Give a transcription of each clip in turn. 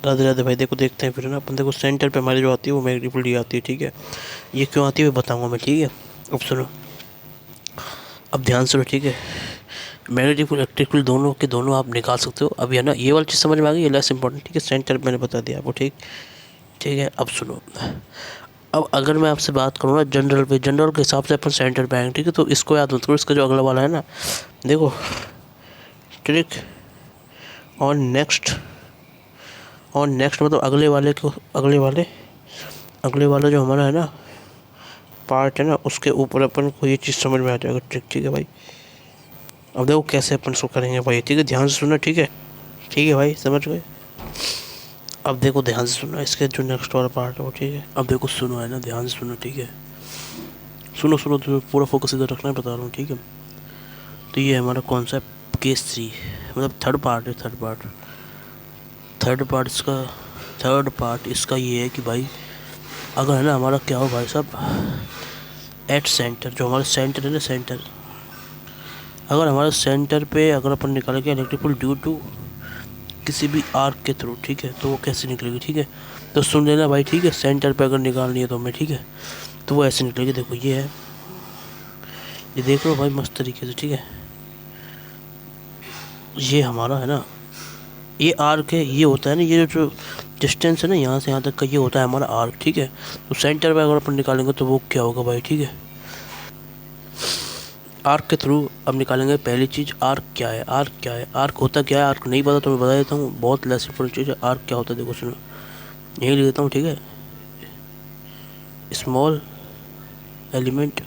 राधे राधे भाई। देखो देखते हैं फिर ना अपन। देखो सेंटर पे हमारी जो आती है वो मैग्नेटिक फील्ड आती है, ठीक है। ये क्यों आती है वो बताऊंगा मैं, ठीक है। अब सुनो, अब ध्यान सुनो, ठीक है। मैग्नेटिक फील्ड इलेक्ट्रिक फील्ड दोनों के दोनों आप निकाल सकते हो। अब है ना ये वाली चीज़ समझ में आ गई, ये लेस इंपॉर्टेंट, ठीक है। सेंटर मैंने बता दिया आपको, ठीक ठीक है। अब सुनो, अब अगर मैं आपसे बात करूँ ना जनरल पे, जनरल के हिसाब से अपन सेंटर पे आएंगे, ठीक है। तो इसको याद मत करो, इसका जो अगला वाला है ना, देखो, ठीक। और नेक्स्ट, और नेक्स्ट मतलब अगले वाले को, अगले वाला जो हमारा है ना पार्ट है ना, उसके ऊपर अपन को ये चीज़ समझ में आ जाएगा, ठीक ठीक है भाई। अब देखो कैसे अपन इसको करेंगे भाई, ठीक है। ध्यान से सुनना, ठीक है, ठीक है भाई, समझ गए। अब देखो ध्यान से सुनना, इसके जो नेक्स्ट वाला पार्ट है वो, ठीक है। अब देखो सुनो, है ना, ध्यान से सुनो, ठीक है। सुनो सुनो, तो पूरा फोकस इधर रखना है, बता रहा हूँ, ठीक है। तो ये हमारा कॉन्सेप्ट केस 3, मतलब थर्ड पार्ट है, थर्ड पार्ट इसका ये है कि भाई अगर है ना हमारा क्या हो भाई साहब, एट सेंटर, जो हमारा सेंटर है ना, सेंटर, अगर हमारे सेंटर पे अगर अपन निकालेंगे इलेक्ट्रिक फील्ड ड्यू टू किसी भी आर्क के थ्रू, ठीक है, तो वो कैसे निकलेगी, ठीक है। तो सुन लेना भाई, ठीक है। सेंटर पे अगर निकालनी है तो हमें, ठीक है, तो वो ऐसे निकलेगी। देखो ये है, ये देख लो भाई मस्त तरीके से, ठीक है। ये हमारा है ना, ये आर्क है, ये होता है ना, ये जो डिस्टेंस है ना यहाँ से यहाँ तक का, ये होता है हमारा आर्क, ठीक है। तो सेंटर पे अगर अपन निकालेंगे तो वो क्या होगा भाई, ठीक है। आर्क के थ्रू अब निकालेंगे। पहली चीज़, आर्क क्या है, आर्क क्या है, आर्क होता क्या है, आर्क नहीं पता तो मैं बता देता हूँ, बहुत लेस इंपॉर्टेंट चीज़ है। आर्क क्या होता है देखो सुनो, यही लिख देता हूँ, ठीक है। स्मॉल एलिमेंट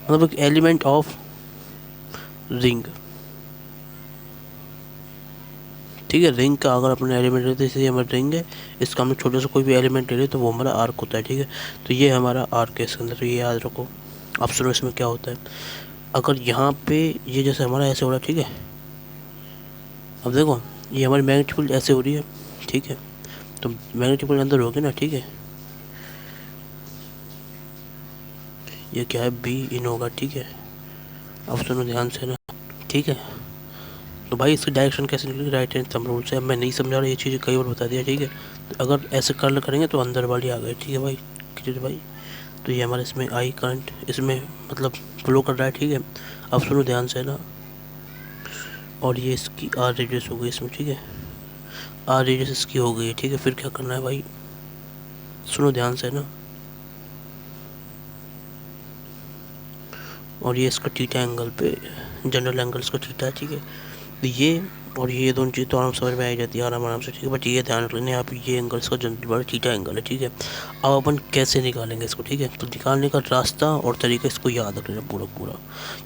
मतलब एक एलिमेंट ऑफ रिंग, ठीक है। रिंग का अगर अपने एलिमेंट लेते हैं, जैसे हमारा रिंग है, इसका हम छोटे से कोई भी एलिमेंट ले लें तो वो हमारा आर्क होता है, ठीक है। तो ये हमारा आर्क है इसके अंदर, तो ये याद रखो। अब सुनो इसमें क्या होता है, अगर यहाँ पे ये जैसे हमारा ऐसे हो रहा है, ठीक है। अब देखो ये हमारी मैग्नेटिक फील्ड ऐसे हो रही है, ठीक है। तो मैग्नेटिक फील्ड अंदर होगी ना, ठीक है। ये क्या है, बी इन होगा, ठीक है। अब सुनो ध्यान से ना, ठीक है। तो भाई इसकी डायरेक्शन कैसे निकलेगी, राइट हैंड थंब रूल से। अब मैं नहीं समझा रहा, ये चीज़ कई बार बता दिया, ठीक है। तो अगर ऐसे कर्ल करेंगे तो अंदर वाली आ गई, ठीक है भाई, क्लियर भाई। तो ये हमारे इसमें आई करंट इसमें मतलब फ्लो कर रहा है, ठीक है। अब सुनो ध्यान से ना, और ये इसकी आर रेडियस हो गई इसमें, ठीक है। आर रेडियस इसकी हो गई है, ठीक है। फिर क्या करना है भाई, सुनो ध्यान से ना, और ये इसका थीटा एंगल पे, जनरल एंगल इसका थीटा है, ठीक है। तो ये और ये दोनों चीज़ तो आराम समझ में आ जाती है, आराम से, ठीक है। बट ये ध्यान रख लेना, यहाँ पे ये एंगल इसका जनरल बड़ा थीटा एंगल है, ठीक है। अब अपन कैसे निकालेंगे इसको, ठीक है। तो निकालने का रास्ता और तरीका इसको याद रख लेना पूरा पूरा।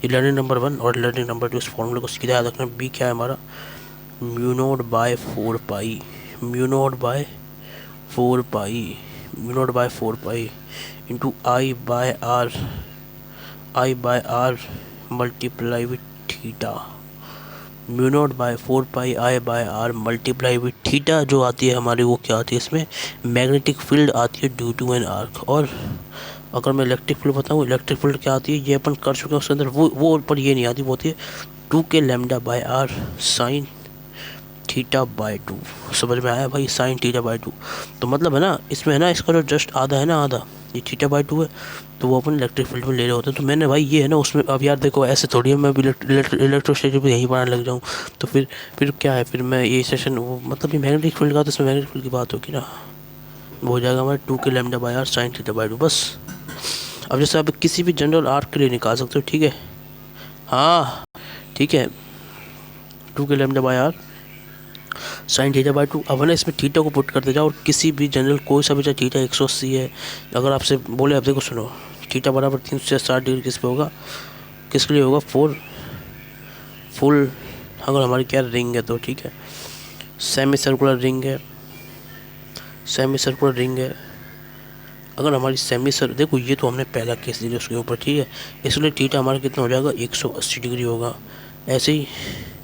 ये लर्निंग नंबर 1 और लर्निंग नंबर 2, इस फॉर्मूले को सीधा याद रखना। बी क्या है हमारा, mu naught by 4 pi, mu naught by 4 pi, mu naught by 4 pi into I by R multiply with theta. Mu naught by 4 pi I by R multiply with theta जो आती है हमारी, वो क्या आती है इसमें, मैग्नेटिक फील्ड आती है ड्यू टू एन आर्क। और अगर मैं इलेक्ट्रिक फील्ड बताऊँ, इलेक्ट्रिक फील्ड क्या आती है, ये अपन कर चुके हैं उसके अंदर, वो पर ये नहीं आती, वो होती है 2k lambda by R sine theta by 2। समझ में आया भाई, साइन थीटा बाय 2। तो मतलब है ना, इसमें है ना, इसका जो जस्ट आधा है ना, आधा ये थीटा बाय 2 है, तो वो अपन इलेक्ट्रिक फील्ड में ले रहे होते हैं। तो मैंने भाई ये है ना उसमें, अब यार देखो ऐसे थोड़ी है मैं इलेक्ट्रोस्टैटिक भी यहीं पढ़ाने लग जाऊँ, तो फिर क्या है, फिर मैं ये सेशन वो मतलब ये मैग्नेटिक फील्ड का, तो इसमें मैग्नेटिक फील्ड की बात होगी ना, वो हो जाएगा हमारा 2k lambda by R sine theta by 2 बस। अब जैसे आप किसी भी जनरल आर्क के लिए निकाल सकते हो, ठीक है। हाँ ठीक है, 2k lambda by R sine theta by 2। अब है ना इसमें थीटा को पुट करते जाओ, और किसी भी जनरल कोई सा भी, चाहे थीटा 180 है, अगर आपसे बोले, आप देखो सुनो, थीटा बराबर 360 डिग्री किस पे होगा, किसके लिए होगा, फुल अगर हमारी क्या रिंग है तो, ठीक है। सेमी सर्कुलर रिंग है, सेमी सर्कुलर रिंग है। अगर हमारी देखो ये तो हमने पहला केस दिया उसके ऊपर, ठीक है। इसलिए थीटा हमारा कितना हो जाएगा, 180 डिग्री होगा। ऐसे ही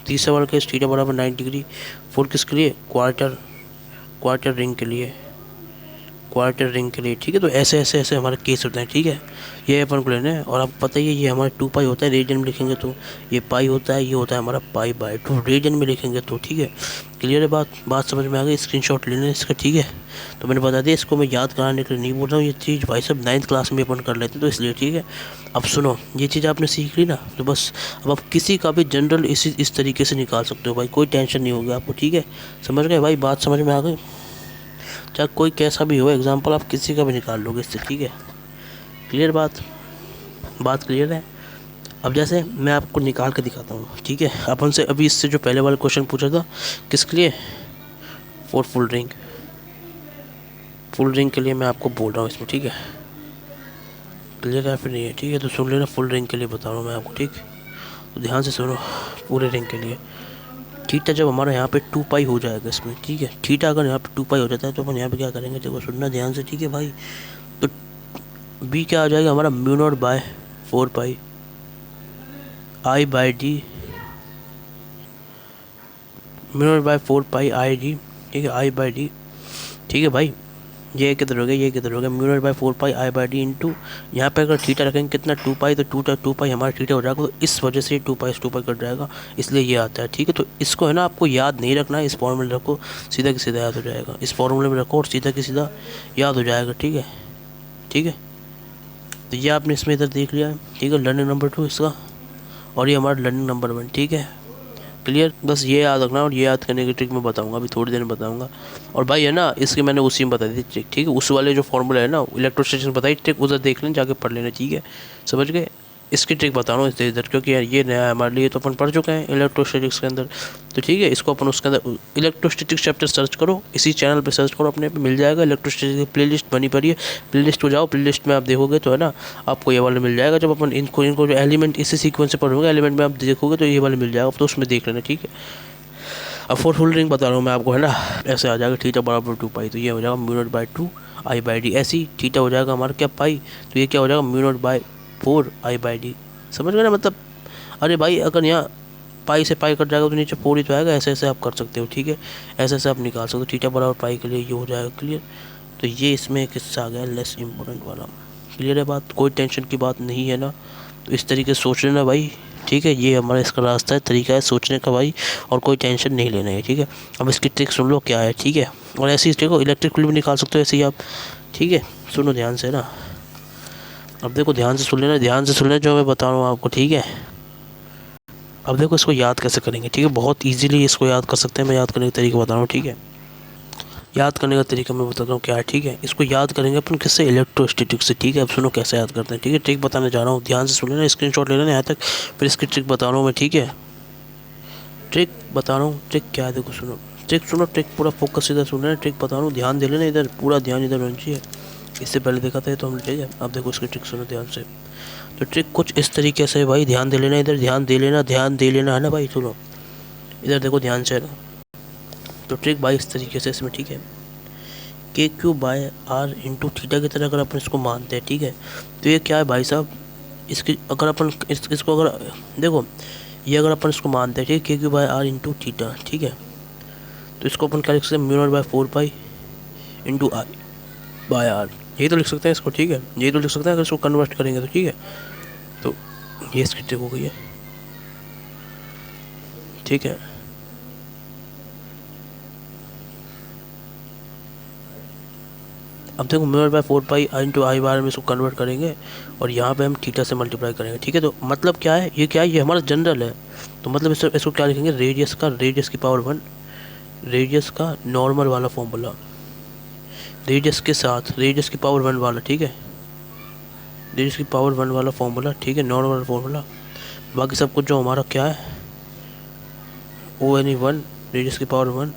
तीसरा वाला केस, थीटा बराबर 90 डिग्री। फुल किसके लिए, क्वार्टर रिंग के लिए, क्वार्टर रिंग के लिए, ठीक है। तो ऐसे ऐसे ऐसे हमारे केस होते हैं, ठीक है। ये अपन को लेना है और आपको पता ही है ये हमारा 2 पाई होता है, रेडियन में लिखेंगे तो ये पाई होता है, ये होता है हमारा पाई बाय 2 रेडियन में लिखेंगे तो, ठीक है। क्लियर है बात समझ में आ गई। स्क्रीनशॉट लेना है इसका, ठीक है। तो मैंने बता दिया, इसको मैं याद कराने के लिए नहीं बोल रहा हूँ, ये चीज़ भाई साहब 9th क्लास में अपन कर लेते हैं तो इसलिए, ठीक है। अब सुनो, ये चीज़ आपने सीख ली ना, तो बस अब आप किसी का भी जनरल इस तरीके से निकाल सकते हो भाई, कोई टेंशन नहीं होगी आपको, ठीक है। समझ गए भाई, बात समझ में आ गई। चाहे कोई कैसा भी हो एग्जाम्पल, आप किसी का भी निकाल लोगे इससे, ठीक है। क्लियर बात क्लियर है। अब जैसे मैं आपको निकाल के दिखाता हूँ, ठीक है। अपन से अभी इससे जो पहले वाला क्वेश्चन पूछा था, किसके लिए, फॉर फुल रिंग के लिए मैं आपको बोल रहा हूँ इसमें, ठीक है। क्लियर है फिर नहीं है, ठीक है। तो सुन लेना, फुल रिंग के लिए बता रहा हूँ मैं आपको, ठीक। तो ध्यान से सुनो, पूरे रिंग के लिए थीटा जब हमारा यहाँ पे 2 पाई हो जाएगा इसमें, ठीक है। थीटा अगर यहाँ पे 2 पाई हो जाता है तो अपन यहाँ पे क्या करेंगे, देखो सुनना ध्यान से, ठीक है भाई। तो बी क्या आ जाएगा हमारा, mu naught by 4 pi I by D, mu naught by 4 pi I D, ठीक है, आई बाई डी, ठीक है भाई। ये किधर हो गया, ये किधर हो गया, mu naught by 4 pi I by D into, यहाँ पे अगर थीटा रखेंगे कितना 2 पाई, तो 2 पाई हमारा थीटा हो जाएगा, तो इस वजह से 2 पाई कट जाएगा, इसलिए ये आता है, ठीक है। तो इसको है ना आपको याद नहीं रखना है, इस फॉर्मूले रखो, सीधा की सीधा याद हो जाएगा, इस फॉर्मूले में रखो और सीधा की सीधा याद हो जाएगा, ठीक है, ठीक है। तो ये आपने इसमें इधर देख लिया है, ठीक है, लर्निंग नंबर 2 इसका, और ये हमारा लर्निंग नंबर 1, ठीक है। क्लियर, बस ये याद रखना, और ये याद करने की ट्रिक मैं बताऊंगा अभी थोड़ी देर में बताऊंगा। और भाई है ना, इसके मैंने उसी में बता दी ट्रिक, ठीक है। उस वाले जो फॉर्मूला है ना इलेक्ट्रोस्टैटिक्स बताई ट्रिक, उधर देख लें, जाके पढ़ लेना, ठीक है। समझ गए, इसकी ट्रिक बता रहा हूँ इधर, क्योंकि यार ये नया है हमारे लिए, तो अपन पढ़ चुके हैं इलेक्ट्रोस्टैटिक्स के अंदर, तो ठीक है। इसको अपन उसके अंदर इलेक्ट्रोस्टैटिक्स चैप्टर सर्च करो, इसी चैनल पे सर्च करो, अपने पे मिल जाएगा। इलेक्ट्रोस्टैटिक्स की प्लेलिस्ट बनी पड़ी है, प्लेलिस्ट को जाओ, प्लेलिस्ट में आप देखोगे तो है ना आपको ये वाला मिल जाएगा। जब अपन इनको जो एलिमेंट इसी सीक्वेंस से पढ़ोगे, एलिमेंट में आप देखोगे तो ये वाला मिल जाएगा, तो उसमें देख लेना, ठीक है। अब फॉर फुल रिंग बता रहा हूँ मैं आपको, है ना, ऐसे आ जाएगा थीटा बराबर 2 पाई, तो ये हो जाएगा mu naught by 2 I by D, ऐसी थीटा हो जाएगा हमारा क्या पाई, तो ये क्या हो जाएगा mu naught by 4 I by D. समझ गए ना, मतलब अरे भाई अगर यहाँ पाई से पाई कट जाएगा तो नीचे 4 ही तो आएगा, ऐसे ऐसे आप कर सकते हो, ठीक है। ऐसे ऐसे आप निकाल सकते हो, थीटा बराबर पाई के लिए ये हो जाएगा, क्लियर। तो ये इसमें एक हिस्सा आ गया लेस इम्पोर्टेंट वाला, क्लियर है बात, कोई टेंशन की बात नहीं है ना। तो इस तरीके से सोच लेना भाई, ठीक है। ये हमारा इसका रास्ता है, तरीका है सोचने का भाई, और कोई टेंशन नहीं लेना है, ठीक है। अब इसकी ट्रिक सुन लो क्या है, ठीक है। और ऐसी ट्रिक को इलेक्ट्रिक फील्ड भी निकाल सकते हो ऐसे ही आप, ठीक है। सुनो ध्यान से ना, अब देखो ध्यान से सुन लेना, ध्यान से सुन लेना जो मैं बता रहा हूँ आपको, ठीक है। अब देखो इसको याद कैसे करेंगे, ठीक है। बहुत ईजिली इसको याद कर सकते हैं, मैं याद करने का तरीका बता रहा हूँ, ठीक है। याद करने का तरीका मैं बताता हूँ क्या है, ठीक है। इसको याद करेंगे अपन किससे, इलेक्ट्रोस्टैटिक्स से, ठीक है। अब सुनो कैसे याद करते हैं, ठीक है। ट्रिक बताने जा रहा हूँ, ध्यान से सुन लेना, स्क्रीनशॉट ले लेना यहाँ तक, फिर इसकी ट्रिक बता रहा हूँ मैं, ठीक है। ट्रिक बता रहा हूँ, ट्रिक क्या है देखो सुनो, ट्रिक सुनो, ट्रिक पूरा फोकस इधर सुन लेना, ट्रिक बता रहा हूँ, ध्यान दे लेना इधर, पूरा ध्यान इधर होना चाहिए। इससे पहले देखा था तो हम ले जाए, अब देखो इसकी ट्रिक सुनो ध्यान से। तो ट्रिक कुछ इस तरीके से भाई, ध्यान दे लेना इधर, ध्यान दे लेना, ध्यान दे लेना, है ना भाई। सुनो इधर देखो ध्यान से ना, तो ट्रिक भाई इस तरीके से इसमें, ठीक है। K Q by R into theta की तरह अगर अपन इसको मानते हैं, ठीक है। तो ये क्या है भाई साहब, इसकी अगर अपन इसको अगर देखो, ये अगर अपन इसको मानते हैं, ठीक है, K Q by R into theta, ठीक है। तो इसको अपन क्या लिख सकते हैं, mu naught by 4 pi into I by R, यही तो लिख सकते हैं इसको, ठीक है। यही तो लिख सकते हैं अगर इसको कन्वर्ट करेंगे तो, ठीक है। तो ये इसकी ट्रिक हो गई है, ठीक है। अब देखो mu naught by 4 pi into I bar में इसको कन्वर्ट करेंगे, और यहाँ पे हम थीटा से मल्टीप्लाई करेंगे, ठीक है। तो मतलब क्या है, ये क्या है, ये हमारा जनरल है, तो मतलब इसको क्या लिखेंगे, रेडियस की पावर 1, रेडियस का नॉर्मल वाला फॉर्मूला, रेडियस के साथ रेडियस की पावर 1 वाला, ठीक है। रेडियस की पावर 1 वाला फॉर्मूला, ठीक है, नॉर्मल फॉर्मूला। बाकी सब कुछ जो हमारा क्या है, ओ एन ई 1, रेडियस की पावर 1,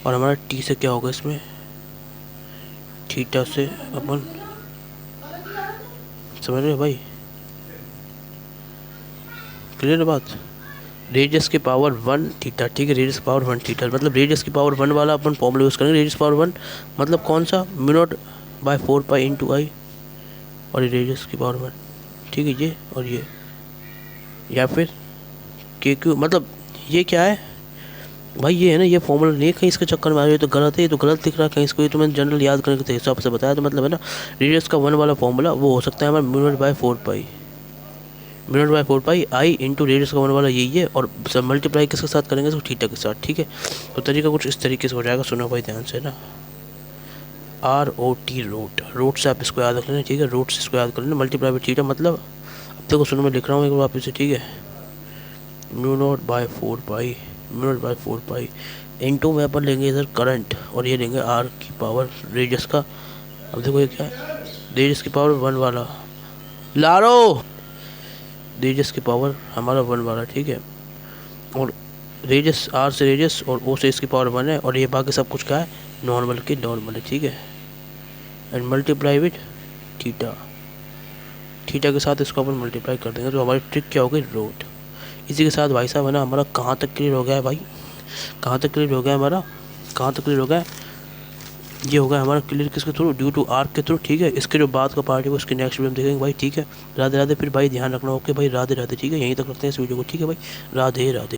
और हमारा टी से क्या होगा इसमें, थीटा से अपन, समझ रहे हो भाई, क्लियर है बात। रेडियस की पावर 1 थीटा, ठीक है, रेडियस की पावर 1 थीटा, मतलब रेडियस की पावर 1 वाला अपन फॉर्मूला यूज़ करेंगे। रेडियस पावर 1 मतलब कौन सा, mu naught by 4 pi into I, और ये रेडियस की पावर 1, ठीक है, ये और ये, या फिर के क्यू, मतलब ये क्या है, भाई ये है ना, ये फॉर्मूला नहीं है, कहीं इसके चक्कर में आ रही है तो गलत है, ये तो गलत दिख रहा है कहीं इसको, ये तो मैंने जनरल याद करने के हिसाब से बताया, तो मतलब है ना रेडियस का 1 वाला फॉर्मूला वो हो सकता है हमारा म्यू0/4 पाई आई इंटू रेडियस का 1 वाला यही है, और सब मल्टीप्लाई किसके साथ करेंगे, तो थीटा के साथ, ठीक है। तो तरीका कुछ इस तरीके से हो जाएगा, सुनो भाई ध्यान से ना, ROT रूट से आप इसको याद रख लेना, ठीक है, रूट से इसको याद कर लेना, मल्टीप्लाई बाई थीटा मतलब, अब देखो सुनो मैं लिख रहा हूँ एक बार वापस से, ठीक है, म्यू0/4 पाई इंटू में अपन लेंगे इधर करंट, और ये लेंगे R की पावर रेडियस का, अब देखो ये क्या है, रेडियस की पावर 1 वाला, लारो रेडियस की पावर हमारा 1 वाला, ठीक है, और रेडियस R से रेडियस और O से इसकी पावर 1 है, और ये बाकी सब कुछ क्या है, नॉर्मल के नॉर्मल है, ठीक है, and multiply with theta, theta के साथ इसको अपन मल्टीप्लाई कर देंगे, तो हमारी ट्रिक क्या हो गई, रूट। इसी के साथ भाई साहब है ना हमारा कहाँ तक क्लियर हो गया है भाई, कहाँ तक क्लियर हो गया हमारा, कहाँ तक क्लियर हो गया, ये होगा हमारा क्लियर किसके थ्रू, ड्यू टू आर्क के थ्रू, ठीक है। इसके जो बाद का पार्ट है वो इसके नेक्स्ट वीडियो में देखेंगे भाई, ठीक है। राधे राधे, फिर भाई ध्यान रखना, ओके भाई, राधे राधे, ठीक है, यहीं तक रखते हैं इस वीडियो को, ठीक है भाई, राधे राधे।